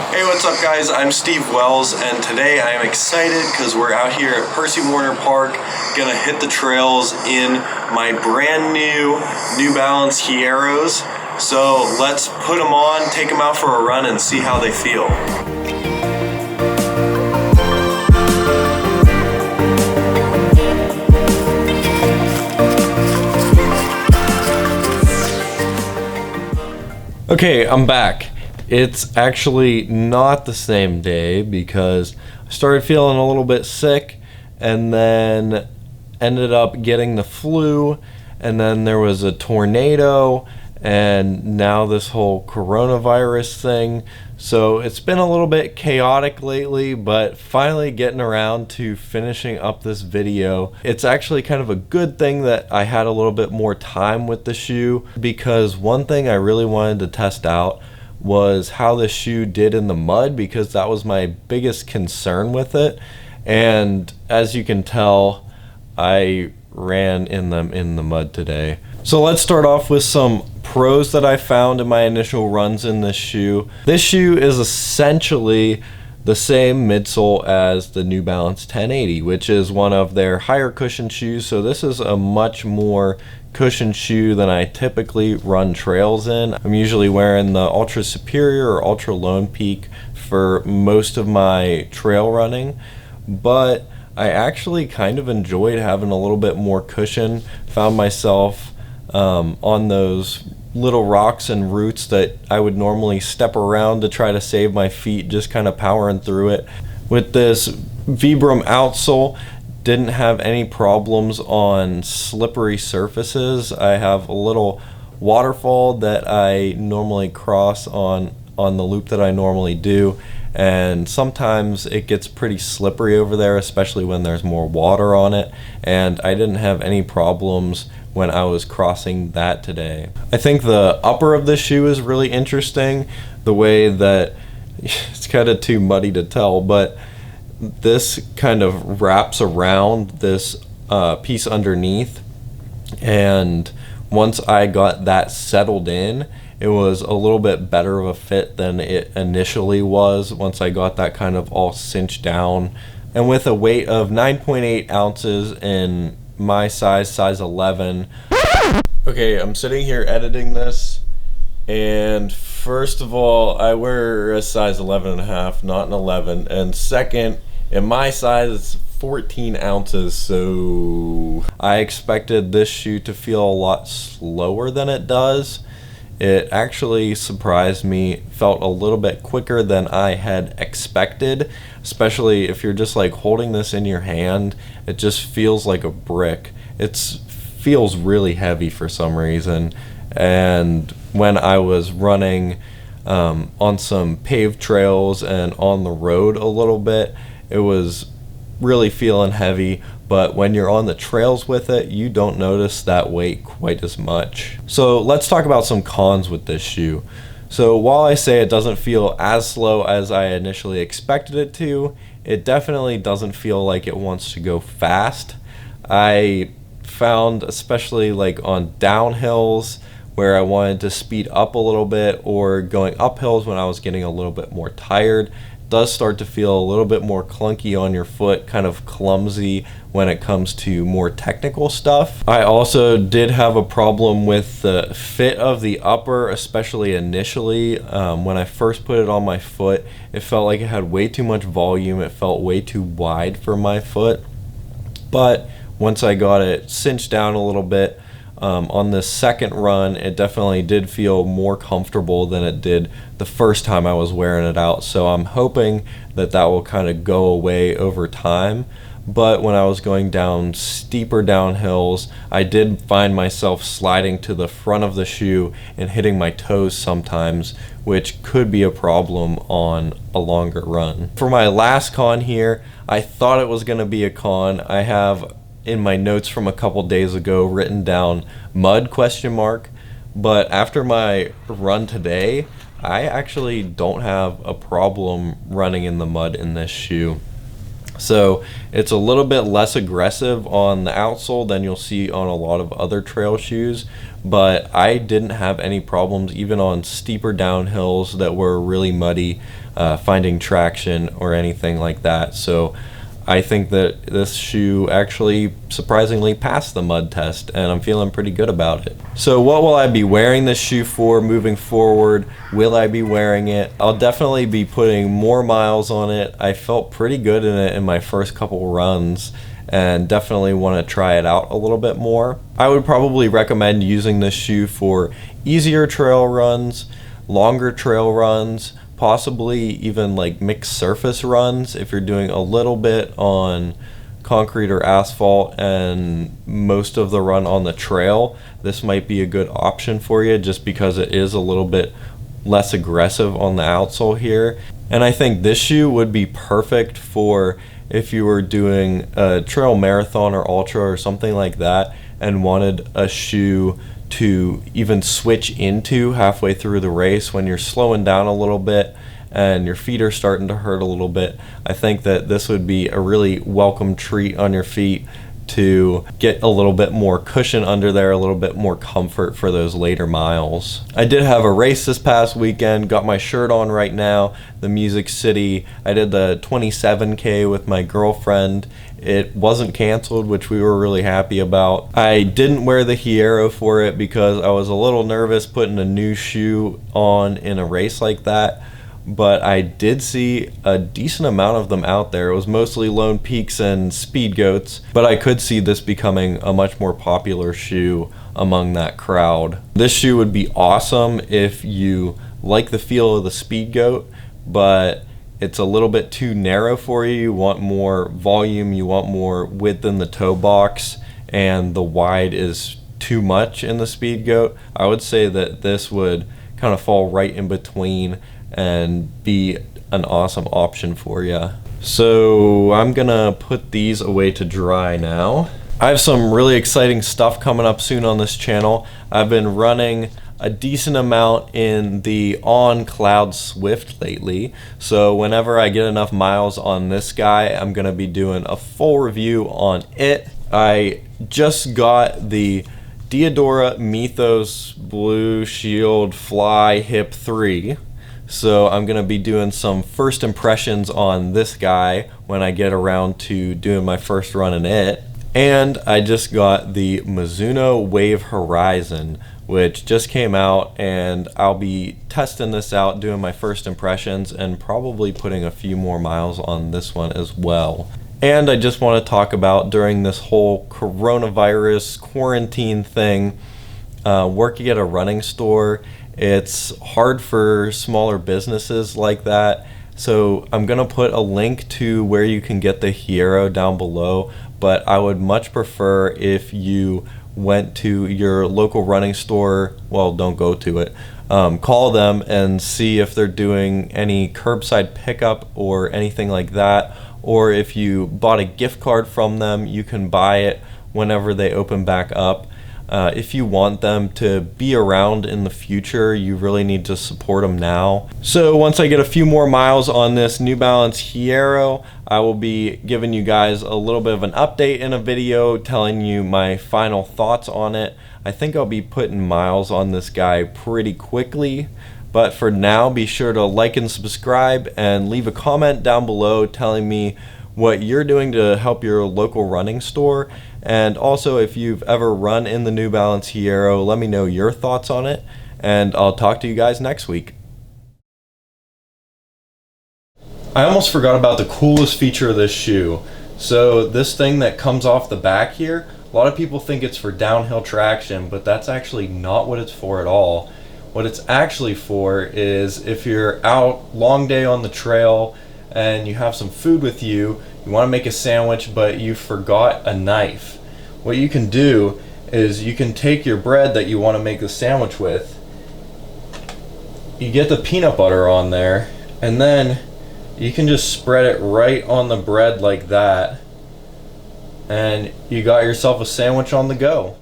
Hey, what's up guys? I'm Steve Wells and today I am excited because we're out here at Percy Warner Park gonna hit the trails in my brand new Balance Hierros. So let's put them on, take them out for a run and see how they feel. Okay, I'm back. It's actually not the same day because I started feeling a little bit sick and then ended up getting the flu, and then there was a tornado and now this whole coronavirus thing. So it's been a little bit chaotic lately, but finally getting around to finishing up this video. It's actually kind of a good thing that I had a little bit more time with the shoe, because one thing I really wanted to test out was how the shoe did in the mud, because that was my biggest concern with it. And as you can tell, I ran in the mud today. So let's start off with some pros that I found in my initial runs in this shoe. This shoe is essentially the same midsole as the New Balance 1080, which is one of their higher cushion shoes. So this is a much more cushion shoe than I typically run trails in. I'm usually wearing the Ultra Superior or Ultra Lone Peak for most of my trail running, but I actually kind of enjoyed having a little bit more cushion. Found myself on those little rocks and roots that I would normally step around to try to save my feet, just kind of powering through it. With this Vibram outsole, didn't have any problems on slippery surfaces. I have a little waterfall that I normally cross on the loop that I normally do, and sometimes it gets pretty slippery over there, especially when there's more water on it, and I didn't have any problems when I was crossing that today. I think the upper of this shoe is really interesting, the way that it's kind of too muddy to tell, but this kind of wraps around this piece underneath, and once I got that settled in, it was a little bit better of a fit than it initially was once I got that kind of all cinched down. And with a weight of 9.8 ounces in my size 11. Okay, I'm sitting here editing this, and first of all, I wear a size 11.5, not an 11, and second, in my size it's 14 ounces, so I expected this shoe to feel a lot slower than it does. It actually surprised me, felt a little bit quicker than I had expected, especially if you're just like holding this in your hand. It just feels like a brick. It feels really heavy for some reason. And when I was running on some paved trails and on the road a little bit, it was really feeling heavy, but when you're on the trails with it, you don't notice that weight quite as much. So let's talk about some cons with this shoe. So while I say it doesn't feel as slow as I initially expected it to, it definitely doesn't feel like it wants to go fast. I found, especially like on downhills where I wanted to speed up a little bit, or going up hills when I was getting a little bit more tired, does start to feel a little bit more clunky on your foot, kind of clumsy when it comes to more technical stuff. I also did have a problem with the fit of the upper, especially initially. When I first put it on my foot, it felt like it had way too much volume. It felt way too wide for my foot. But once I got it cinched down a little bit, on this second run, it definitely did feel more comfortable than it did the first time I was wearing it out. So I'm hoping that that will kind of go away over time. But when I was going down steeper downhills, I did find myself sliding to the front of the shoe and hitting my toes sometimes, which could be a problem on a longer run. For my last con here, I thought it was going to be a con. I have in my notes from a couple days ago written down mud ? But after my run today, I actually don't have a problem running in the mud in this shoe. So it's a little bit less aggressive on the outsole than you'll see on a lot of other trail shoes, but I didn't have any problems even on steeper downhills that were really muddy, finding traction or anything like that. So I think that this shoe actually surprisingly passed the mud test, and I'm feeling pretty good about it. So what will I be wearing this shoe for moving forward? Will I be wearing it? I'll definitely be putting more miles on it. I felt pretty good in it in my first couple runs, and definitely want to try it out a little bit more. I would probably recommend using this shoe for easier trail runs, longer trail runs, possibly even like mixed surface runs if you're doing a little bit on concrete or asphalt and most of the run on the trail. This might be a good option for you just because it is a little bit less aggressive on the outsole here. And I think this shoe would be perfect for if you were doing a trail marathon or ultra or something like that and wanted a shoe to even switch into halfway through the race when you're slowing down a little bit and your feet are starting to hurt a little bit. I think that this would be a really welcome treat on your feet to get a little bit more cushion under there, a little bit more comfort for those later miles. I did have a race this past weekend, got my shirt on right now, the Music City. I did the 27K with my girlfriend. It wasn't canceled, which we were really happy about. I didn't wear the Hierro for it because I was a little nervous putting a new shoe on in a race like that, but I did see a decent amount of them out there. It was mostly Lone Peaks and Speed Goats, but I could see this becoming a much more popular shoe among that crowd. This shoe would be awesome if you like the feel of the Speed Goat, but it's a little bit too narrow for you. You want more volume, you want more width in the toe box, and the wide is too much in the Speed Goat. I would say that this would kind of fall right in between and be an awesome option for you. So I'm gonna put these away to dry now. I have some really exciting stuff coming up soon on this channel. I've been running a decent amount in the On Cloud Swift lately, so whenever I get enough miles on this guy, I'm gonna be doing a full review on it. I just got the Diadora Mythos Blue Shield Fly Hip 3, so I'm gonna be doing some first impressions on this guy when I get around to doing my first run in it. And I just got the Mizuno Wave Horizon, which just came out, and I'll be testing this out, doing my first impressions, and probably putting a few more miles on this one as well. And I just want to talk about, during this whole coronavirus quarantine thing, working at a running store, it's hard for smaller businesses like that. So I'm gonna put a link to where you can get the Hierro down below, but I would much prefer if you went to your local running store. Well, don't go to it. Call them and see if they're doing any curbside pickup or anything like that. Or if you bought a gift card from them, you can buy it whenever they open back up. If you want them to be around in the future, you really need to support them now. So once I get a few more miles on this New Balance Hierro, I will be giving you guys a little bit of an update in a video, telling you my final thoughts on it. I think I'll be putting miles on this guy pretty quickly, but for now, be sure to like and subscribe and leave a comment down below telling me what you're doing to help your local running store. And also, if you've ever run in the New Balance Hierro, let me know your thoughts on it, and I'll talk to you guys next week. I almost forgot about the coolest feature of this shoe. So this thing that comes off the back here, a lot of people think it's for downhill traction, but that's actually not what it's for at all. What it's actually for is if you're out, long day on the trail, and you have some food with you, you want to make a sandwich, but you forgot a knife. What you can do is you can take your bread that you want to make the sandwich with, you get the peanut butter on there, and then you can just spread it right on the bread like that, and you got yourself a sandwich on the go.